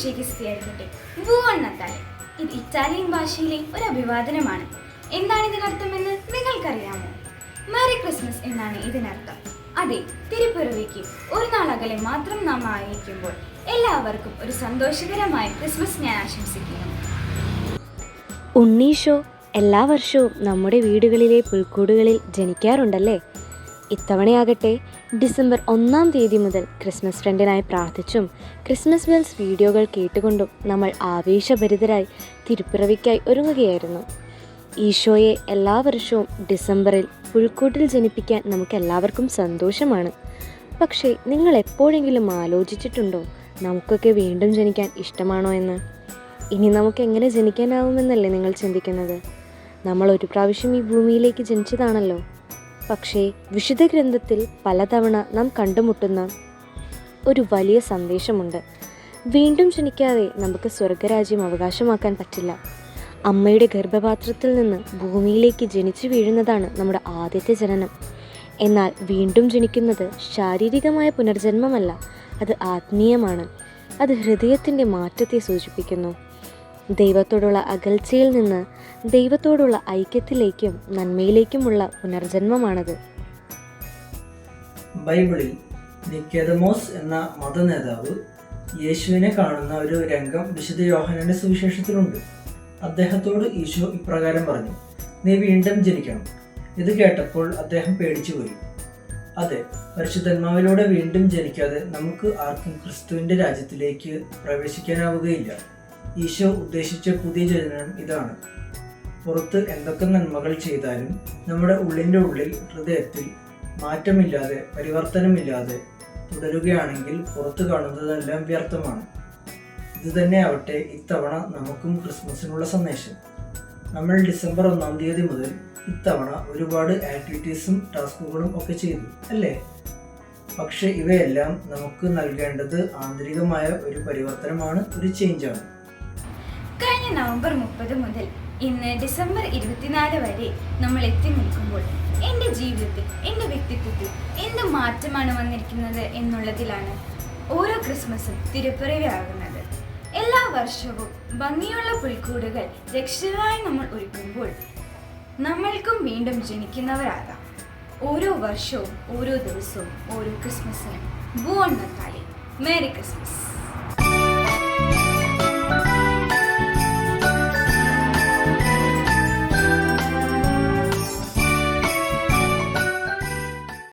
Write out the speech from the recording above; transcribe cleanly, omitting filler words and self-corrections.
ഈശോമിശിഹായ്ക്ക് സ്തുതിയായിരിക്കട്ടെ. ബുവൺ നത്താലെ ഇത് ഇറ്റാലിയൻ ഭാഷയിലെ ഒരു അഭിവാദനമാണ്. എന്താണ് ഇതിനർത്ഥമെന്ന് നിങ്ങൾക്കറിയാമോ? മേരി ക്രിസ്മസ് എന്നാണ് ഇതിനർത്ഥം. അതെ, തിരുപ്പിറവിക്ക് ഒരു നാളകലെ മാത്രം നാം ആയിരിക്കുമ്പോൾ എല്ലാവർക്കും ഒരു സന്തോഷകരമായ ക്രിസ്മസ് ഞാൻ ആശംസിക്കുന്നു. ഉണ്ണീശോ എല്ലാ വർഷവും നമ്മുടെ വീടുകളിലെ പുൽക്കൂടുകളിൽ ജനിക്കാറുണ്ടല്ലേ? ഇത്തവണയാകട്ടെ ഡിസംബർ 1-ാം തീയതി മുതൽ ക്രിസ്മസ് ഫ്രണ്ടിനായി പ്രാർത്ഥിച്ചും ക്രിസ്മസ് ബെൽസ് വീഡിയോകൾ കേട്ടുകൊണ്ടും നമ്മൾ ആവേശഭരിതരായി തിരുപ്പിറവിക്കായി ഒരുങ്ങുകയായിരുന്നു. ഈശോയെ എല്ലാ വർഷവും ഡിസംബറിൽ പുൽക്കൂട്ടിൽ ജനിപ്പിക്കാൻ നമുക്കെല്ലാവർക്കും സന്തോഷമാണ്. പക്ഷേ നിങ്ങൾ എപ്പോഴെങ്കിലും ആലോചിച്ചിട്ടുണ്ടോ നമുക്കൊക്കെ വീണ്ടും ജനിക്കാൻ ഇഷ്ടമാണോ എന്ന്? ഇനി നമുക്ക് എങ്ങനെ ജനിക്കാനാവുമെന്നല്ലേ നിങ്ങൾ ചിന്തിക്കുന്നത്? നമ്മൾ ഒരു പ്രാവശ്യം ഈ ഭൂമിയിലേക്ക് ജനിച്ചതാണല്ലോ. പക്ഷേ വിശുദ്ധ ഗ്രന്ഥത്തിൽ പലതവണ നാം കണ്ടുമുട്ടുന്ന ഒരു വലിയ സന്ദേശമുണ്ട്. വീണ്ടും ജനിക്കാതെ നമുക്ക് സ്വർഗരാജ്യം അവകാശമാക്കാൻ പറ്റില്ല. അമ്മയുടെ ഗർഭപാത്രത്തിൽ നിന്ന് ഭൂമിയിലേക്ക് ജനിച്ചു വീഴുന്നതാണ് നമ്മുടെ ആദ്യത്തെ ജനനം. എന്നാൽ വീണ്ടും ജനിക്കുന്നത് ശാരീരികമായ പുനർജന്മമല്ല, അത് ആത്മീയമാണ്. അത് ഹൃദയത്തിൻ്റെ മാറ്റത്തെ സൂചിപ്പിക്കുന്നു. ദൈവത്തോടുള്ള അകൽച്ചയിൽ നിന്ന് ദൈവത്തോടുള്ള ഐക്യത്തിലേക്കും നന്മയിലേക്കുമുള്ള പുനർജന്മമാണത്. ബൈബിളിൽ നിക്കോദമോസ് എന്ന മതനേതാവ് യേശുവിനെ കാണുന്ന ഒരു രംഗം വിശുദ്ധ യോഹന്നാന്റെ സുവിശേഷത്തിലുണ്ട്. അദ്ദേഹത്തോട് ഈശോ ഇപ്രകാരം പറഞ്ഞു, നീ വീണ്ടും ജനിക്കണം. ഇത് കേട്ടപ്പോൾ അദ്ദേഹം പേടിച്ചുപോയി. അതെ, പരിശുദ്ധാത്മാവിലൂടെ വീണ്ടും ജനിക്കാതെ നമുക്ക് ആർക്കും ക്രിസ്തുവിൻ്റെ രാജ്യത്തിലേക്ക് പ്രവേശിക്കാനാവുകയില്ല. ഈശോ ഉദ്ദേശിച്ച പുതിയ ജനനം ഇതാണ്. പുറത്ത് എന്തൊക്കെ നന്മകൾ ചെയ്താലും നമ്മുടെ ഉള്ളിൻ്റെ ഉള്ളിൽ ഹൃദയത്തിൽ മാറ്റമില്ലാതെ പരിവർത്തനമില്ലാതെ തുടരുകയാണെങ്കിൽ പുറത്ത് കാണുന്നതെല്ലാം വ്യർത്ഥമാണ്. ഇതുതന്നെ ആവട്ടെ ഇത്തവണ നമുക്കും ക്രിസ്മസിനുള്ള സന്ദേശം. നമ്മൾ ഡിസംബർ 1-ാം തീയതി മുതൽ ഇത്തവണ ഒരുപാട് ആക്ടിവിറ്റീസും ടാസ്കുകളും ഒക്കെ ചെയ്തു അല്ലേ? പക്ഷെ ഇവയെല്ലാം നമുക്ക് നൽകേണ്ടത് ആന്തരികമായ ഒരു പരിവർത്തനമാണ്, ഒരു ചേഞ്ചാണ്. കഴിഞ്ഞ നവംബർ 30 മുതൽ ഇന്ന് ഡിസംബർ 24 വരെ നമ്മൾ എത്തി നിൽക്കുമ്പോൾ എൻ്റെ ജീവിതത്തിൽ, എൻ്റെ വ്യക്തിത്വത്തിൽ എന്ത് മാറ്റമാണ് വന്നിരിക്കുന്നത് എന്നുള്ളതിലാണ് ഓരോ ക്രിസ്മസും തിരുപ്പിറവിയാകുന്നത്. എല്ലാ വർഷവും ഭംഗിയുള്ള പുൽക്കൂടുകൾ രക്ഷിതായി നമ്മൾ ഒരുക്കുമ്പോൾ നമ്മൾക്കും വീണ്ടും ജനിക്കുന്നവരാകാം. ഓരോ വർഷവും, ഓരോ ദിവസവും, ഓരോ ക്രിസ്മസിനും ബുവൺ നത്താലെ, മേരി ക്രിസ്മസ്.